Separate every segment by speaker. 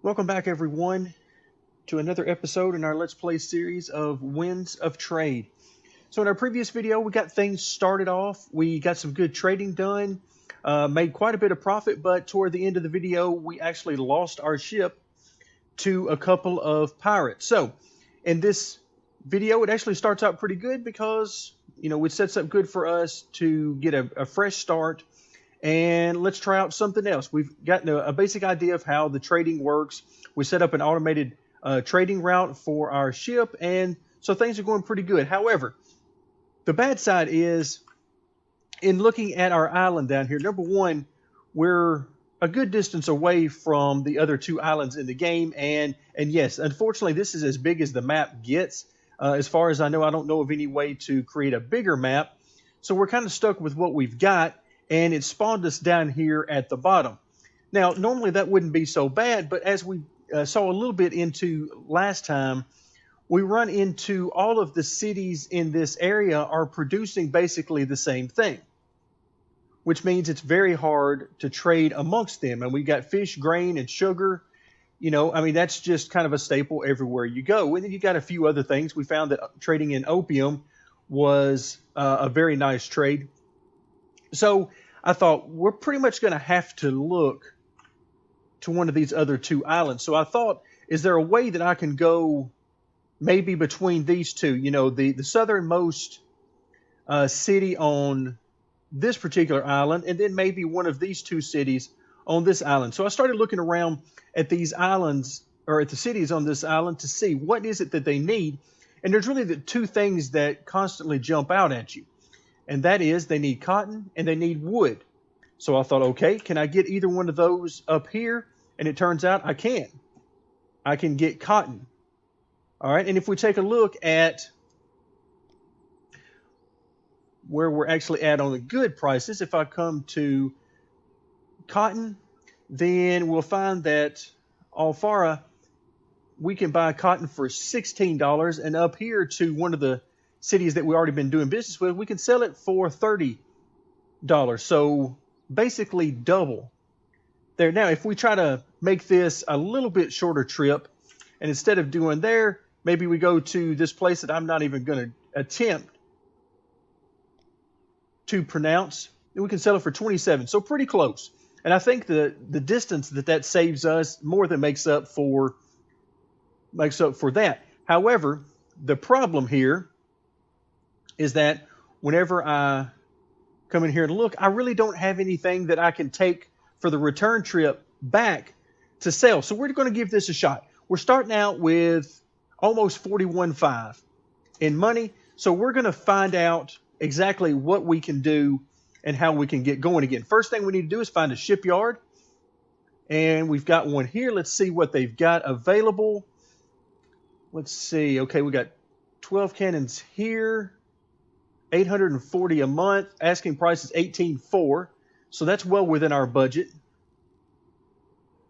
Speaker 1: Welcome back, everyone, to another episode in our Let's Play series of Winds of Trade. So in our previous video, we got things started off. We got some good trading done, made quite a bit of profit, but toward the end of the video, we actually lost our ship to a couple of pirates. So in this video, it actually starts out pretty good because, it sets up good for us to get a fresh start. And let's try out something else. We've gotten a basic idea of how the trading works. We set up an automated trading route for our ship, and so things are going pretty good. However, the bad side is, in looking at our island down here, number one, we're a good distance away from the other two islands in the game, and yes, unfortunately, this is as big as the map gets. As far as I don't know of any way to create a bigger map, so we're kind of stuck with what we've got. And it spawned us down here at the bottom. Now, normally that wouldn't be so bad, but as we saw a little bit into last time, we run into all of the cities in this area are producing basically the same thing, which means it's very hard to trade amongst them. And we've got fish, grain, and sugar. That's just kind of a staple everywhere you go. And then you got a few other things. We found that trading in opium was a very nice trade. So I thought we're pretty much going to have to look to one of these other two islands. So I thought, is there a way that I can go maybe between these two? The southernmost city on this particular island, and then maybe one of these two cities on this island. So I started looking around at these islands, or at the cities on this island, to see what is it that they need. And there's really the two things that constantly jump out at you. And that is, they need cotton and they need wood. So I thought, okay, can I get either one of those up here? And it turns out I can. I can get cotton. All right, and if we take a look at where we're actually at on the good prices, if I come to cotton, then we'll find that Alfara, we can buy cotton for $16, and up here to one of the cities that we've already been doing business with, we can sell it for $30. So basically double there. Now, if we try to make this a little bit shorter trip, and instead of doing there, maybe we go to this place that I'm not even going to attempt to pronounce, and we can sell it for 27. So pretty close. And I think the distance that saves us more than makes up for that. However, the problem here is that whenever I come in here and look, I really don't have anything that I can take for the return trip back to sell. So we're going to give this a shot. We're starting out with almost 41.5 in money. So we're going to find out exactly what we can do and how we can get going again. First thing we need to do is find a shipyard. And we've got one here. Let's see what they've got available. Let's see. Okay, we got 12 cannons here. 840 a month. Asking price is 18.4, so that's well within our budget.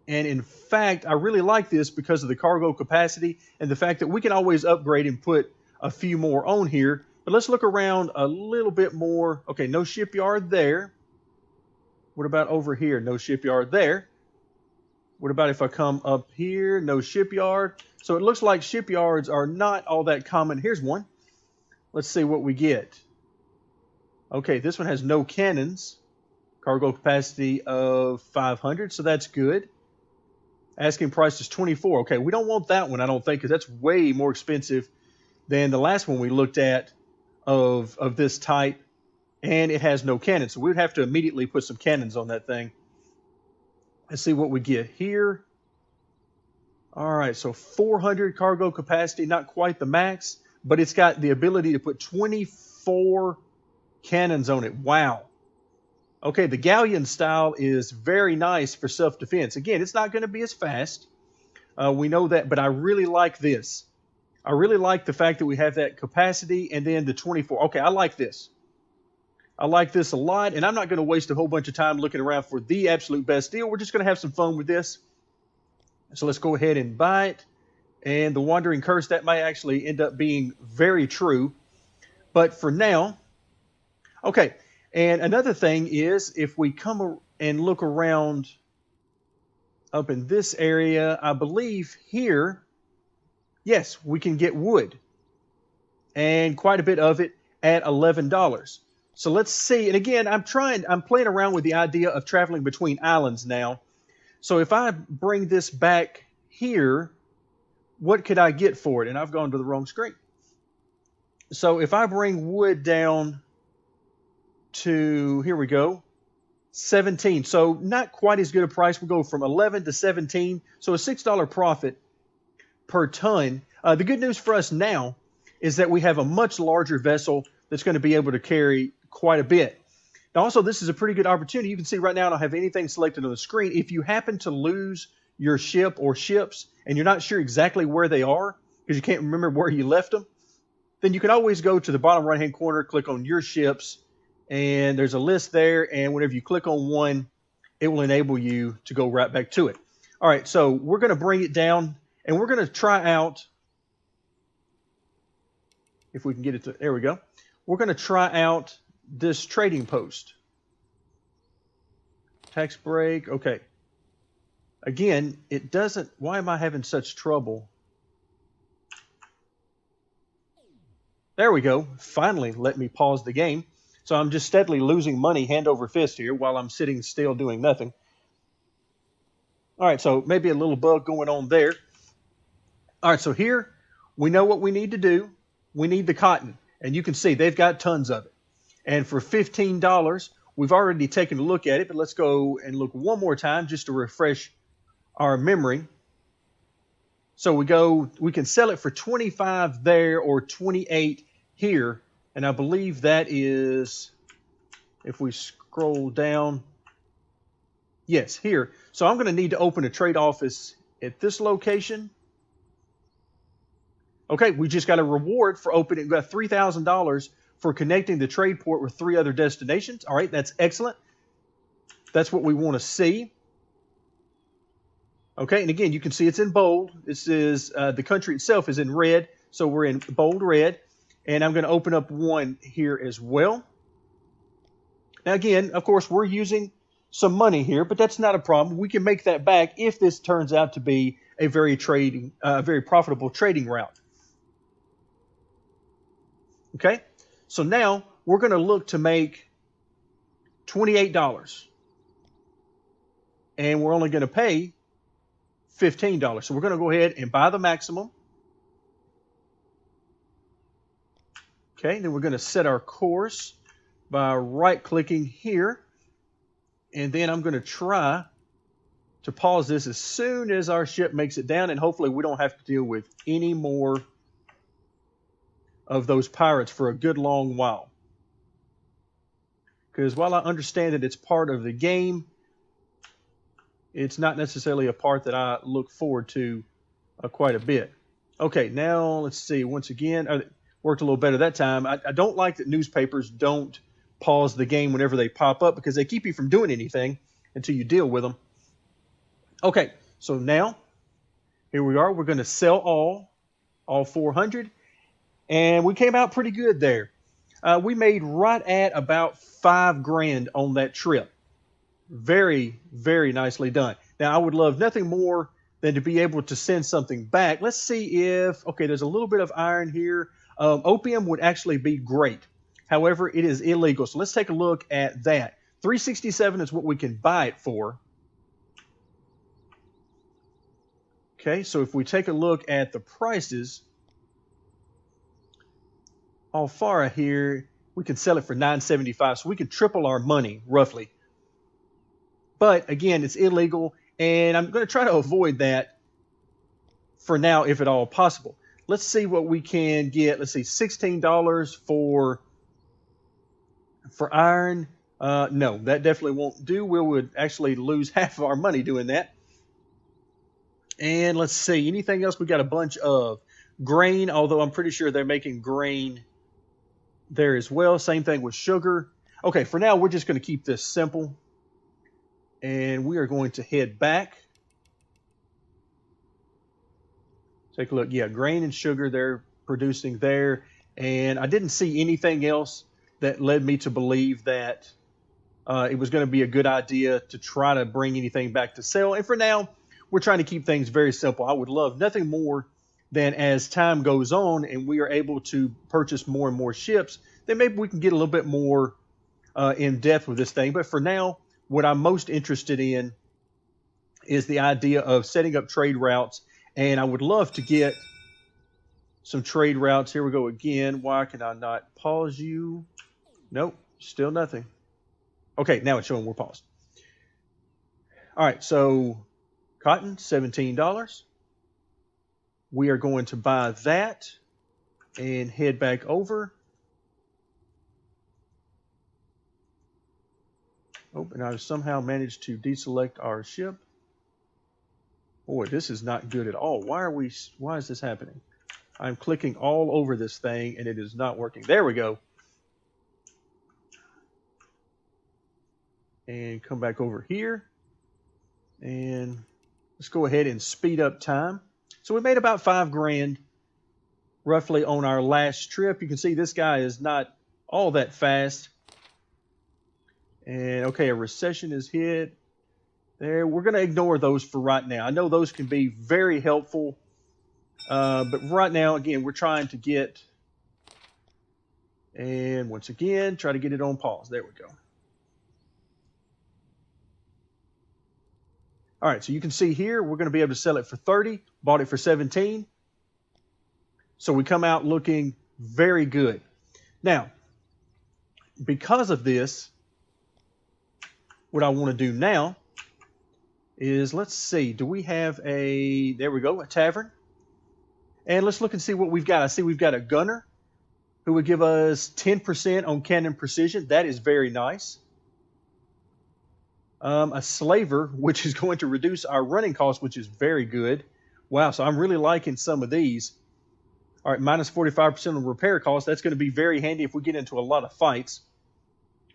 Speaker 1: And in fact, I really like this because of the cargo capacity and the fact that we can always upgrade and put a few more on here. But let's look around a little bit more. Okay, no shipyard there. What about over here? No shipyard there. What about if I come up here? No shipyard. So it looks like shipyards are not all that common. Here's one. Let's see what we get. Okay, this one has no cannons. Cargo capacity of 500, so that's good. Asking price is 24. Okay, we don't want that one, I don't think, because that's way more expensive than the last one we looked at of this type, and it has no cannons. So we would have to immediately put some cannons on that thing. Let's see what we get here. All right, so 400 cargo capacity, not quite the max, but it's got the ability to put 24 cannons on it. Wow. Okay, the galleon style is very nice for self-defense. Again, it's not going to be as fast. We know that, but I really like this. I really like the fact that we have that capacity and then the 24. Okay, I like this. I like this a lot, and I'm not going to waste a whole bunch of time looking around for the absolute best deal. We're just going to have some fun with this. So let's go ahead and buy it. And the Wandering Curse, that may actually end up being very true. But for now, okay, and another thing is if we come and look around up in this area, I believe here, yes, we can get wood. And quite a bit of it at $11. So let's see. And again, I'm playing around with the idea of traveling between islands now. So if I bring this back here, what could I get for it? And I've gone to the wrong screen. So if I bring wood down to, here we go, 17. So not quite as good a price. We'll go from 11 to 17. So a $6 profit per ton. The good news for us now is that we have a much larger vessel that's going to be able to carry quite a bit. Now also, this is a pretty good opportunity. You can see right now I don't have anything selected on the screen. If you happen to lose your ship or ships and you're not sure exactly where they are because you can't remember where you left them, then you can always go to the bottom right-hand corner, click on your ships, and there's a list there. And whenever you click on one, it will enable you to go right back to it. All right, so we're going to bring it down, and we're going to try out, if we can get it to, there we go. We're going to try out this trading post. Tax break, okay. Again, it doesn't, why am I having such trouble? There we go. Finally, let me pause the game. So I'm just steadily losing money hand over fist here while I'm sitting still doing nothing. All right, so maybe a little bug going on there. All right, so here we know what we need to do. We need the cotton, and you can see they've got tons of it. And for $15, we've already taken a look at it, but let's go and look one more time just to refresh our memory. So we can sell it for 25 there or 28 here. And I believe that is, if we scroll down, yes, here. So I'm going to need to open a trade office at this location. Okay, we just got a reward for opening, we got $3,000 for connecting the trade port with 3 other destinations. All right, that's excellent. That's what we want to see. Okay, and again, you can see it's in bold. This is, the country itself is in red, so we're in bold red. And I'm going to open up one here as well. Now again, of course, we're using some money here, but that's not a problem. We can make that back if this turns out to be a very profitable trading route. Okay, so now we're going to look to make $28. And we're only going to pay $15. So we're going to go ahead and buy the maximum. Okay, then we're going to set our course by right-clicking here. And then I'm going to try to pause this as soon as our ship makes it down. And hopefully we don't have to deal with any more of those pirates for a good long while. Because while I understand that it's part of the game, it's not necessarily a part that I look forward to quite a bit. Okay, now let's see. Once again, worked a little better that time. I don't like that newspapers don't pause the game whenever they pop up because they keep you from doing anything until you deal with them. Okay, so now here we are. We're going to sell all 400, and we came out pretty good there. We made right at about $5,000 on that trip. Very, very nicely done. Now, I would love nothing more than to be able to send something back. Let's see if, okay, there's a little bit of iron here. Opium would actually be great. However, it is illegal. So let's take a look at that. $367 is what we can buy it for. Okay, so if we take a look at the prices, Alfara here, we can sell it for $975. So we can triple our money, roughly. But again, it's illegal, and I'm going to try to avoid that for now, if at all possible. Let's see what we can get. Let's see, $16 for iron. No, that definitely won't do. We would actually lose half of our money doing that. And let's see, anything else? We got a bunch of grain, although I'm pretty sure they're making grain there as well. Same thing with sugar. Okay, for now, we're just going to keep this simple. And we are going to head back. Take a look. Yeah, grain and sugar they're producing there. And I didn't see anything else that led me to believe that it was going to be a good idea to try to bring anything back to sell. And for now, we're trying to keep things very simple. I would love nothing more than as time goes on and we are able to purchase more and more ships, then maybe we can get a little bit more in depth with this thing. But for now, what I'm most interested in is the idea of setting up trade routes. And I would love to get some trade routes. Here we go again. Why can I not pause you? Nope, still nothing. Okay, now it's showing we're paused. All right, so cotton, $17. We are going to buy that and head back over. Oh, and I've somehow managed to deselect our ship. Boy, this is not good at all. Why is this happening? I'm clicking all over this thing and it is not working. There we go. And come back over here. And let's go ahead and speed up time. So we made about $5 grand roughly on our last trip. You can see this guy is not all that fast. And okay, a recession is hit. There, we're going to ignore those for right now. I know those can be very helpful. But right now, again, we're trying to get, and once again, try to get it on pause. There we go. All right, so you can see here, we're going to be able to sell it for 30, bought it for 17. So we come out looking very good. Now, because of this, what I want to do now is, let's see, do we have a, there we go, a tavern. And let's look and see what we've got. I see we've got a gunner who would give us 10% on cannon precision. That is very nice. A slaver, which is going to reduce our running costs, which is very good. Wow, so I'm really liking some of these. All right, minus 45% on repair costs. That's going to be very handy if we get into a lot of fights.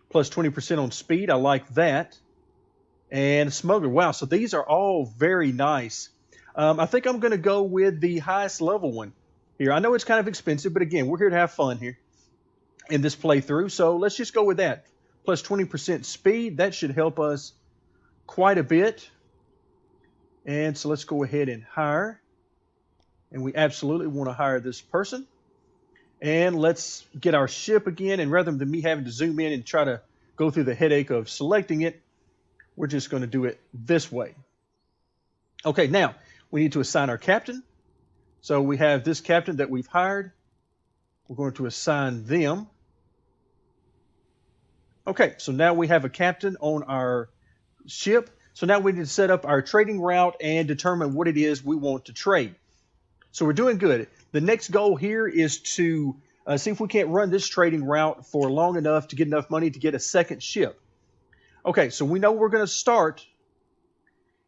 Speaker 1: Plus 20% on speed. I like that. And smuggler. Wow, so these are all very nice. I think I'm going to go with the highest level one here. I know it's kind of expensive, but again, we're here to have fun here in this playthrough. So let's just go with that. Plus 20% speed. That should help us quite a bit. And so let's go ahead and hire. And we absolutely want to hire this person. And let's get our ship again. And rather than me having to zoom in and try to go through the headache of selecting it, we're just going to do it this way. Okay, now we need to assign our captain. So we have this captain that we've hired. We're going to assign them. Okay, so now we have a captain on our ship. So now we need to set up our trading route and determine what it is we want to trade. So we're doing good. The next goal here is to see if we can't run this trading route for long enough to get enough money to get a second ship. Okay, so we know we're going to start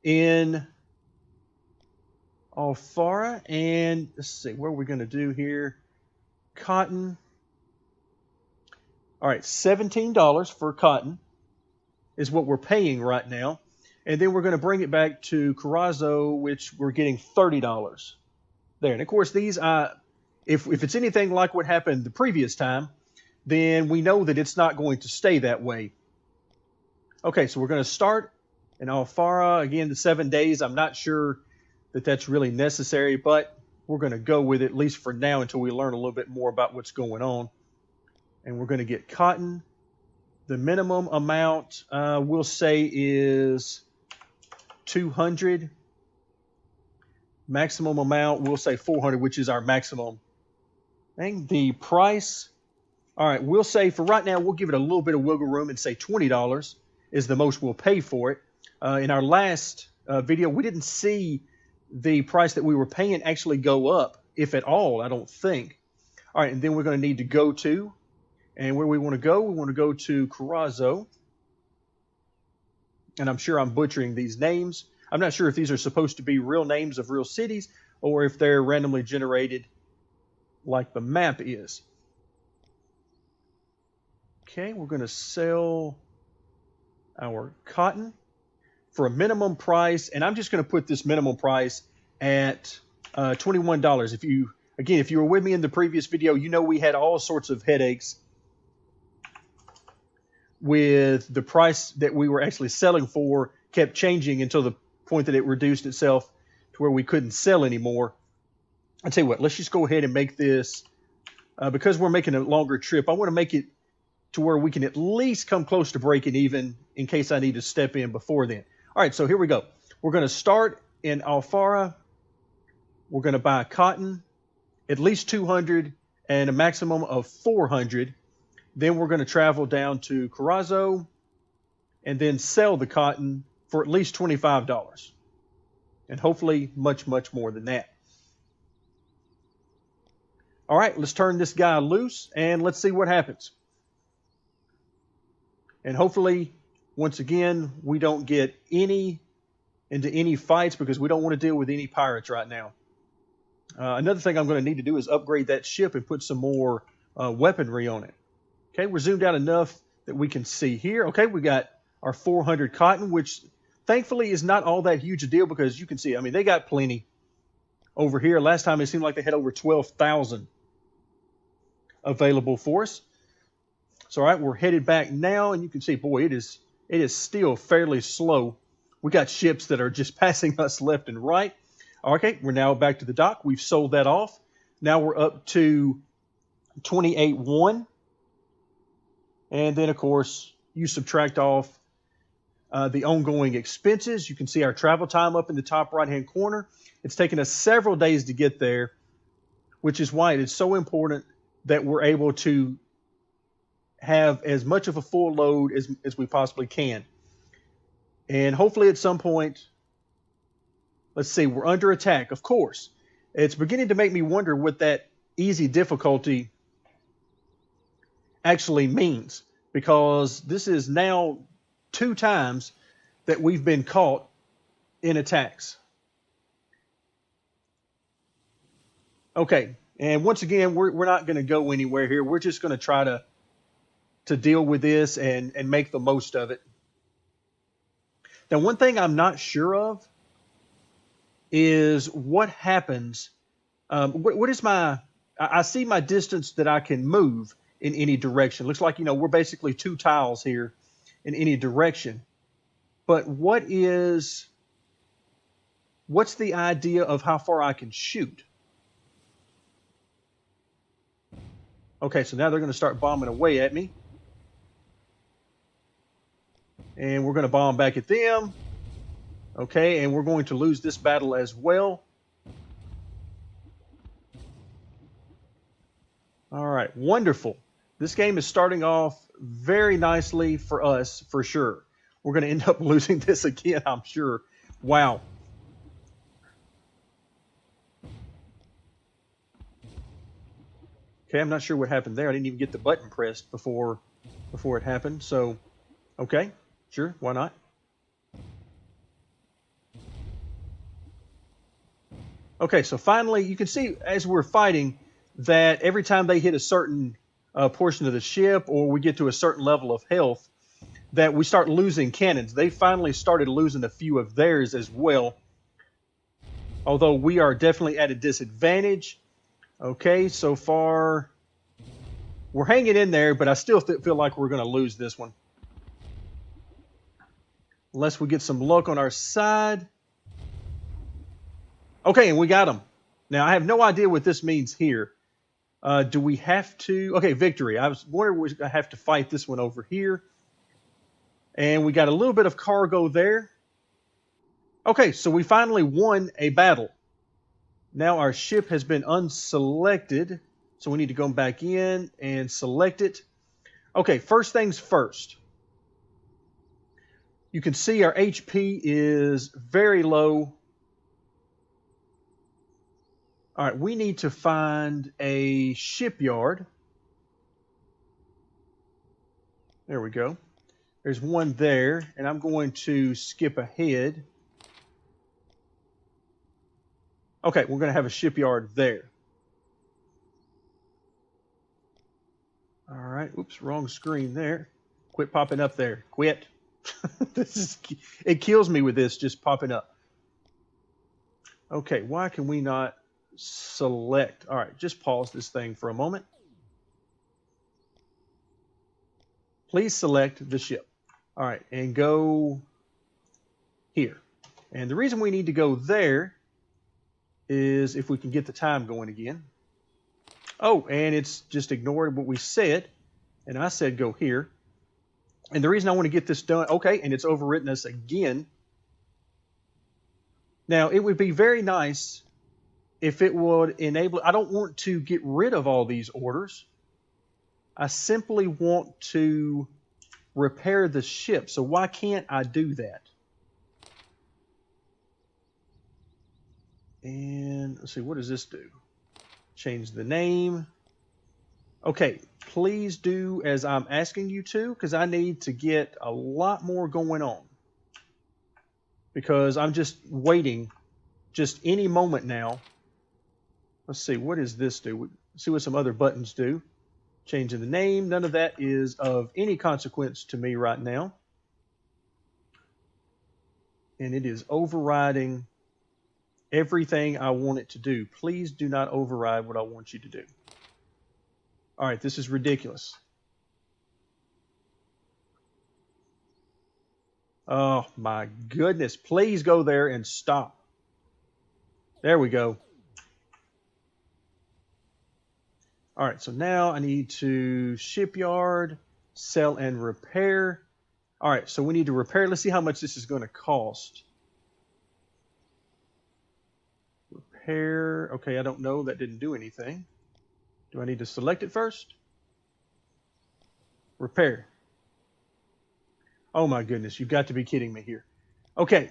Speaker 1: in Alfara, and let's see, what are we going to do here? Cotton. All right, $17 for cotton is what we're paying right now. And then we're going to bring it back to Corazzo, which we're getting $30 there. And of course, these, if it's anything like what happened the previous time, then we know that it's not going to stay that way. Okay, so we're going to start in Alfara. Again, the 7 days. I'm not sure that that's really necessary, but we're going to go with it, at least for now, until we learn a little bit more about what's going on. And we're going to get cotton. The minimum amount, we'll say, is 200. Maximum amount, we'll say 400, which is our maximum. And the price, all right, we'll say for right now, we'll give it a little bit of wiggle room and say $20 is the most we'll pay for it. In our last video, we didn't see the price that we were paying actually go up, if at all, I don't think. All right, and then we're going to need to go to, and where we want to go to Corazzo. And I'm sure I'm butchering these names. I'm not sure if these are supposed to be real names of real cities or if they're randomly generated like the map is. Okay, we're going to sell our cotton for a minimum price, and I'm just going to put this minimum price at $21. If you were with me in the previous video, you know we had all sorts of headaches with the price that we were actually selling for kept changing until the point that it reduced itself to where we couldn't sell anymore. I tell you what, let's just go ahead and make this, because we're making a longer trip, I want to make it to where we can at least come close to breaking even in case I need to step in before then. All right, so here we go. We're going to start in Alfara. We're going to buy cotton, at least 200 and a maximum of 400. Then we're going to travel down to Corazzo and then sell the cotton for at least $25. And hopefully much, much more than that. All right, let's turn this guy loose and let's see what happens. And hopefully, once again, we don't get into any fights because we don't want to deal with any pirates right now. Another thing I'm going to need to do is upgrade that ship and put some more weaponry on it. Okay, we're zoomed out enough that we can see here. Okay, we got our 400 cotton, which thankfully is not all that huge a deal because you can see, I mean, they got plenty over here. Last time it seemed like they had over 12,000 available for us. So, all right, we're headed back now, and you can see, boy, it is still fairly slow. We got ships that are just passing us left and right. Okay, we're now back to the dock. We've sold that off. Now we're up to 28.1. And then, of course, you subtract off the ongoing expenses. You can see our travel time up in the top right-hand corner. It's taken us several days to get there, which is why it is so important that we're able to have as much of a full load as we possibly can. And hopefully at some point, let's see, we're under attack. Of course, it's beginning to make me wonder what that easy difficulty actually means, because this is now 2 times that we've been caught in attacks. Okay, and once again, we're not going to go anywhere here. We're just going to try to deal with this and make the most of it. Now, one thing I'm not sure of is what happens. What is I see my distance that I can move in any direction. Looks like, we're basically 2 tiles here in any direction. But what's the idea of how far I can shoot? Okay, so now they're going to start bombing away at me. And we're going to bomb back at them. Okay, and we're going to lose this battle as well. All right, wonderful. This game is starting off very nicely for us, for sure. We're going to end up losing this again, I'm sure. Wow. Okay, I'm not sure what happened there. I didn't even get the button pressed before it happened. So, okay, sure, why not? Okay, so finally, you can see as we're fighting that every time they hit a certain portion of the ship or we get to a certain level of health, that we start losing cannons. They finally started losing a few of theirs as well, although we are definitely at a disadvantage. Okay, so far we're hanging in there, but I still feel like we're going to lose this one. Unless we get some luck on our side. Okay, and we got them. Now, I have no idea what this means here. Do we have to... Okay, victory. I was wondering if I have to fight this one over here. And we got a little bit of cargo there. Okay, so we finally won a battle. Now our ship has been unselected, so we need to go back in and select it. Okay, first things first. You can see our HP is very low. All right, we need to find a shipyard. There we go. There's one there, and I'm going to skip ahead. Okay, we're going to have a shipyard there. All right. Oops, wrong screen there. Quit popping up there. Quit. It kills me with this just popping up. Okay, why can we not select? All right, just pause this thing for a moment. Please select the ship. All right, and go here. And the reason we need to go there is if we can get the time going again. Oh, and it's just ignored what we said. And I said go here. And the reason I want to get this done, okay, and it's overwritten us again. Now, it would be very nice if it would enable, I don't want to get rid of all these orders. I simply want to repair the ship. So why can't I do that? And let's see, what does this do? Change the name. Okay, please do as I'm asking you to, because I need to get a lot more going on. Because I'm just waiting just any moment now. Let's see, what does this do? Let's see what some other buttons do. Changing the name. None of that is of any consequence to me right now. And it is overriding everything I want it to do. Please do not override what I want you to do. All right, this is ridiculous. Oh my goodness. Please go there and stop. There we go. All right, so now I need to shipyard, sell and repair. All right, so we need to repair. Let's see how much this is going to cost. Repair. Okay, I don't know. That didn't do anything. Do I need to select it first? Repair. Oh my goodness, you've got to be kidding me here. Okay.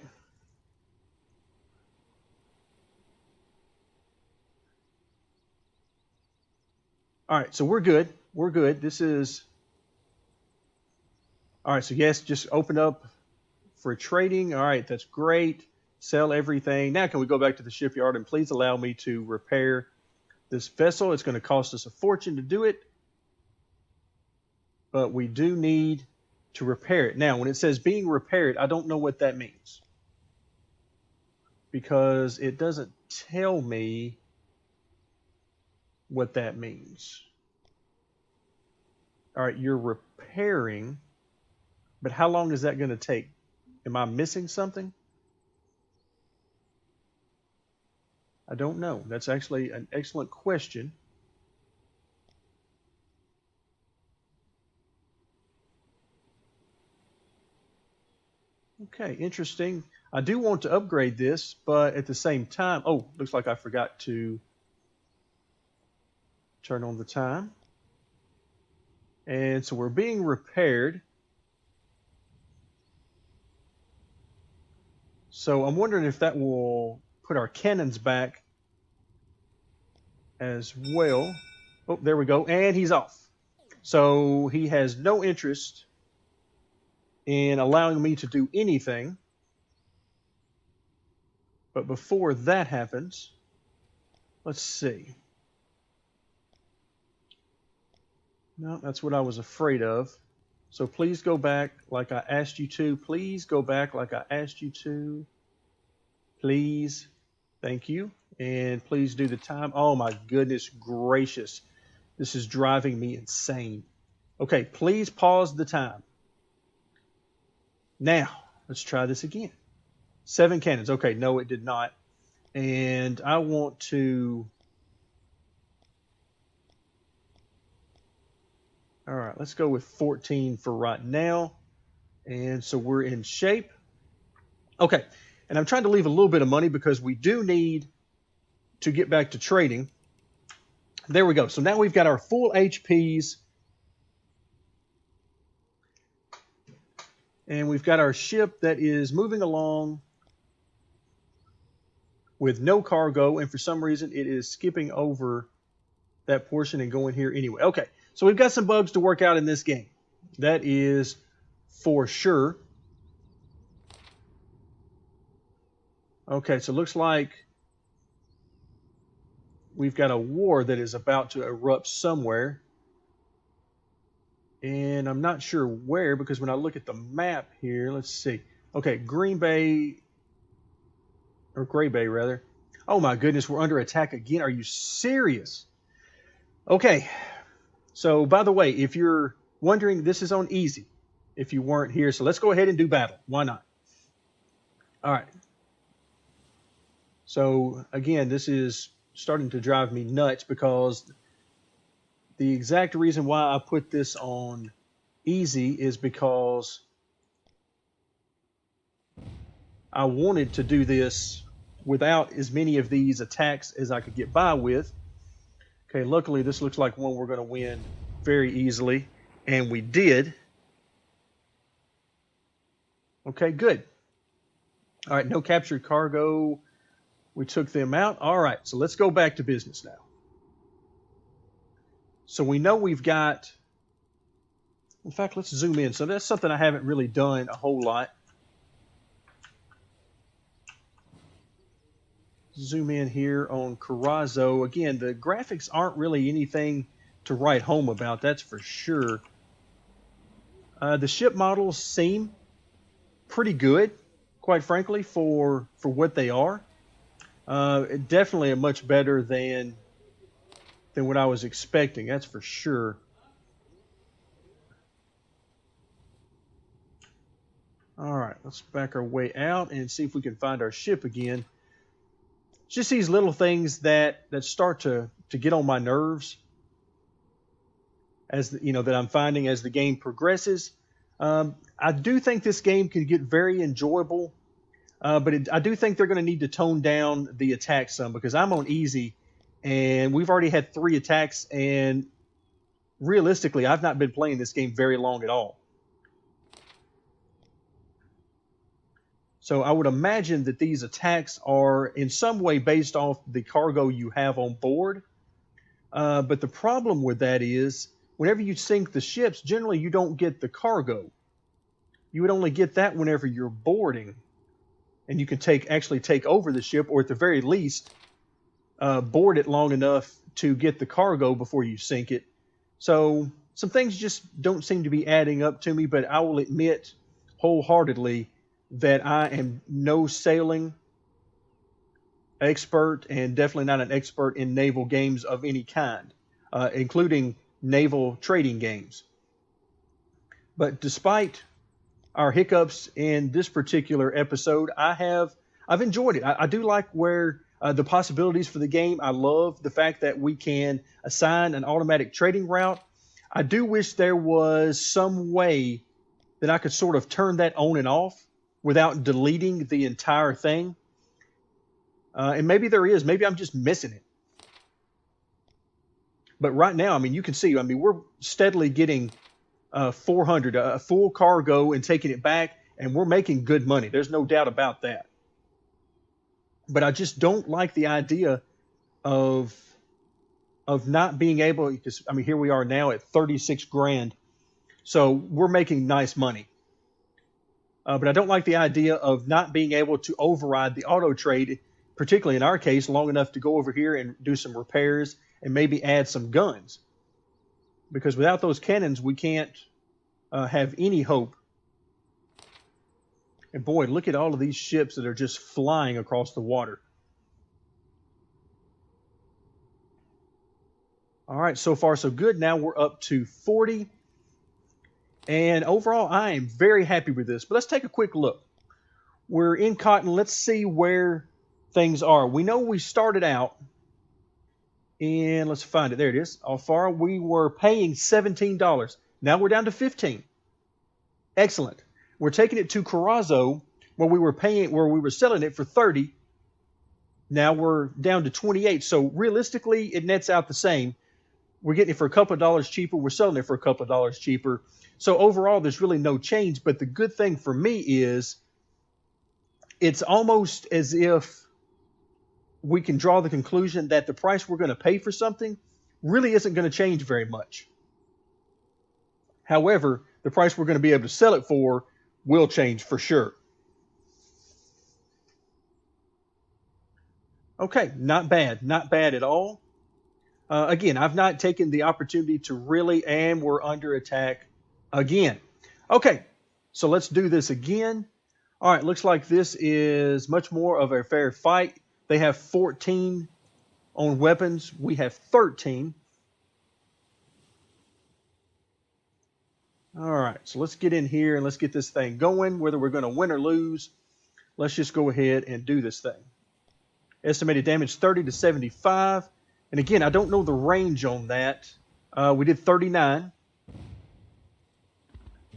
Speaker 1: All right, so we're good. We're good. This is... All right, so yes, just open up for trading. All right, that's great. Sell everything. Now can we go back to the shipyard and please allow me to repair this vessel? It's going to cost us a fortune to do it, but we do need to repair it. Now, when it says being repaired, I don't know what that means because it doesn't tell me what that means. All right, you're repairing, but how long is that going to take? Am I missing something? I don't know. That's actually an excellent question. Okay, interesting. I do want to upgrade this, but at the same time, oh, looks like I forgot to turn on the time. And so we're being repaired. So I'm wondering if that will put our cannons back as well. Oh, there we go. And he's off. So he has no interest in allowing me to do anything. But before that happens, let's see. No, that's what I was afraid of. So please go back like I asked you to. Please go back like I asked you to. Please. Thank you. And please do the time. Oh my goodness gracious. This is driving me insane. Okay, please pause the time. Now, let's try this again. 7 cannons. Okay, no, it did not. And I want to... All right, let's go with 14 for right now. And so we're in shape. Okay, and I'm trying to leave a little bit of money because we do need to get back to trading. There we go. So now we've got our full HPs. And we've got our ship that is moving along with no cargo. And for some reason, it is skipping over that portion and going here anyway. Okay, so we've got some bugs to work out in this game. That is for sure. Okay, so it looks like we've got a war that is about to erupt somewhere. And I'm not sure where, because when I look at the map here, let's see. Okay, Green Bay, or Gray Bay rather. Oh my goodness, we're under attack again. Are you serious? Okay, so by the way, if you're wondering, this is on easy if you weren't here. So let's go ahead and do battle. Why not? All right. So again, this is starting to drive me nuts because the exact reason why I put this on easy is because I wanted to do this without as many of these attacks as I could get by with. Okay, luckily this looks like one we're going to win very easily, and we did. Okay, good. All right, no captured cargo. We took them out. All right, so let's go back to business now. So we know we've got, in fact, let's zoom in. So that's something I haven't really done a whole lot. Zoom in here on Corazzo. Again, the graphics aren't really anything to write home about, that's for sure. The ship models seem pretty good, quite frankly, for what they are. Definitely a much better than what I was expecting, that's for sure. All right, let's back our way out and see if we can find our ship again. It's just these little things that start to get on my nerves, as you know, that I'm finding as the game progresses. I do think this game can get very enjoyable, but I do think they're going to need to tone down the attack some, because I'm on easy and we've already had 3 attacks, and realistically I've not been playing this game very long at all. So I would imagine that these attacks are in some way based off the cargo you have on board. But the problem with that is whenever you sink the ships, generally you don't get the cargo. You would only get that whenever you're boarding, and you can actually take over the ship, or at the very least board it long enough to get the cargo before you sink it. So some things just don't seem to be adding up to me, but I will admit wholeheartedly that I am no sailing expert, and definitely not an expert in naval games of any kind, including naval trading games. But despite our hiccups in this particular episode, I've enjoyed it. I do like where the possibilities for the game. I love the fact that we can assign an automatic trading route. I do wish there was some way that I could sort of turn that on and off without deleting the entire thing. And maybe there is. Maybe I'm just missing it. But right now, I mean, you can see, I mean, we're steadily getting 400, a full cargo, and taking it back, and we're making good money. There's no doubt about that. But I just don't like the idea of not being able, because, I mean, here we are now at 36 grand. So we're making nice money. But I don't like the idea of not being able to override the auto trade, particularly in our case, long enough to go over here and do some repairs and maybe add some guns. Because without those cannons, we can't have any hope. And boy, look at all of these ships that are just flying across the water. All right, so far so good. Now we're up to 40. And overall, I am very happy with this. But let's take a quick look. We're in cotton. Let's see where things are. We know we started out, and let's find it. There it is. How far? We were paying $17. Now we're down to 15. Excellent. We're taking it to Corazzo, where we were selling it for 30. Now we're down to 28. So realistically, it nets out the same. We're getting it for a couple of dollars cheaper. We're selling it for a couple of dollars cheaper. So overall, there's really no change. But the good thing for me is it's almost as if we can draw the conclusion that the price we're going to pay for something really isn't going to change very much. However, the price we're going to be able to sell it for will change for sure. Okay, not bad. Not bad at all. Again, I've not taken the opportunity to really, and we're under attack again. Okay, so let's do this again. All right, looks like this is much more of a fair fight. They have 14 on weapons. We have 13. All right, so let's get in here and let's get this thing going. Whether we're going to win or lose, let's just go ahead and do this thing. Estimated damage 30 to 75. And again, I don't know the range on that. We did 39.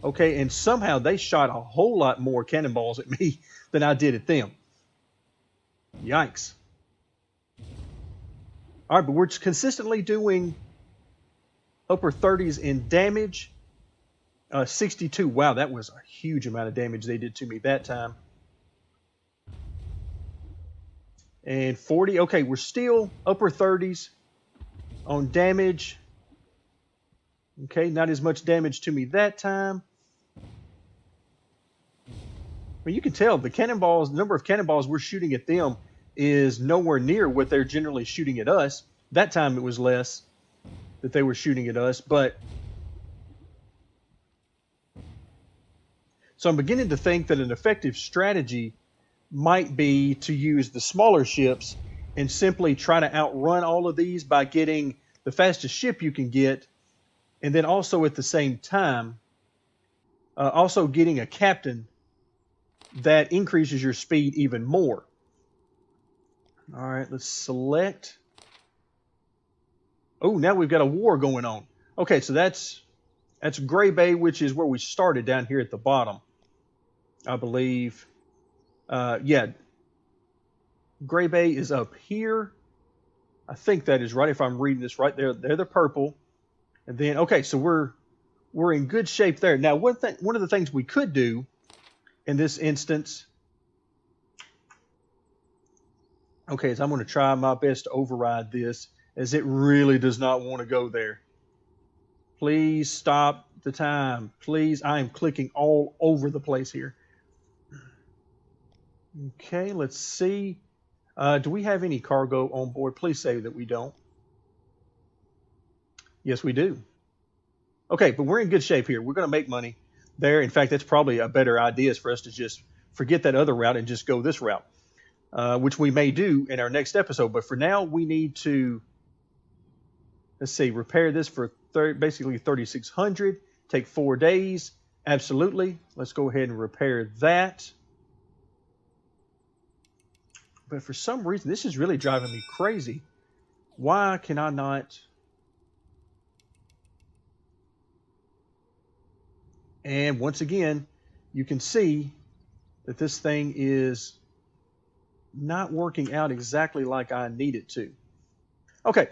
Speaker 1: Okay, and somehow they shot a whole lot more cannonballs at me than I did at them. Yikes. All right, but we're consistently doing upper 30s in damage. 62. Wow, that was a huge amount of damage they did to me that time. And 40. Okay, we're still upper 30s on damage. Okay, not as much damage to me that time. I mean, you can tell the cannonballs, the number of cannonballs we're shooting at them is nowhere near what they're generally shooting at us. That time it was less that they were shooting at us, but so I'm beginning to think that an effective strategy might be to use the smaller ships and simply try to outrun all of these by getting the fastest ship you can get, and then also at the same time also getting a captain that increases your speed even more. All right, let's select. Oh, now we've got a war going on. Okay, so that's Gray Bay, which is where we started down here at the bottom, I believe. Yeah, Gray Bay is up here. I think that is right if I'm reading this right. They're the purple. And then, okay, so we're in good shape there. Now, one of the things we could do in this instance, okay, is I'm going to try my best to override this, as it really does not want to go there. Please stop the time. Please, I am clicking all over the place here. Okay, let's see. Do we have any cargo on board? Please say that we don't. Yes, we do. Okay, but we're in good shape here. We're going to make money there. In fact, that's probably a better idea, is for us to just forget that other route and just go this route, which we may do in our next episode. But for now, we need to, let's see, repair this for basically 3,600. Take 4 days. Absolutely. Let's go ahead and repair that. But for some reason, this is really driving me crazy. Why can I not? And once again, you can see that this thing is not working out exactly like I need it to. Okay,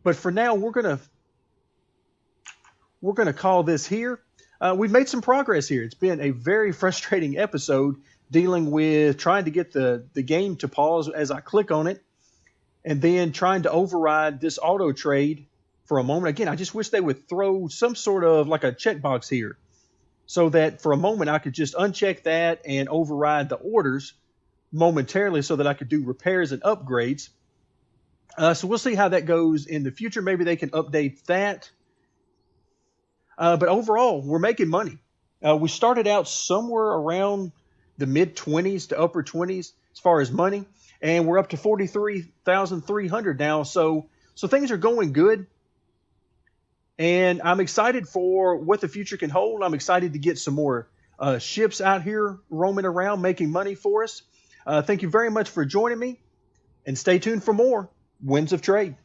Speaker 1: but for now, we're gonna call this here. We've made some progress here. It's been a very frustrating episode dealing with trying to get the game to pause as I click on it, and then trying to override this auto trade for a moment. Again, I just wish they would throw some sort of like a checkbox here, so that for a moment I could just uncheck that and override the orders momentarily so that I could do repairs and upgrades. So we'll see how that goes in the future. Maybe they can update that. But overall, we're making money. We started out somewhere around the mid-20s to upper 20s as far as money, and we're up to 43,300 now. So things are going good. And I'm excited for what the future can hold. I'm excited to get some more ships out here roaming around, making money for us. Thank you very much for joining me, and stay tuned for more Winds of Trade.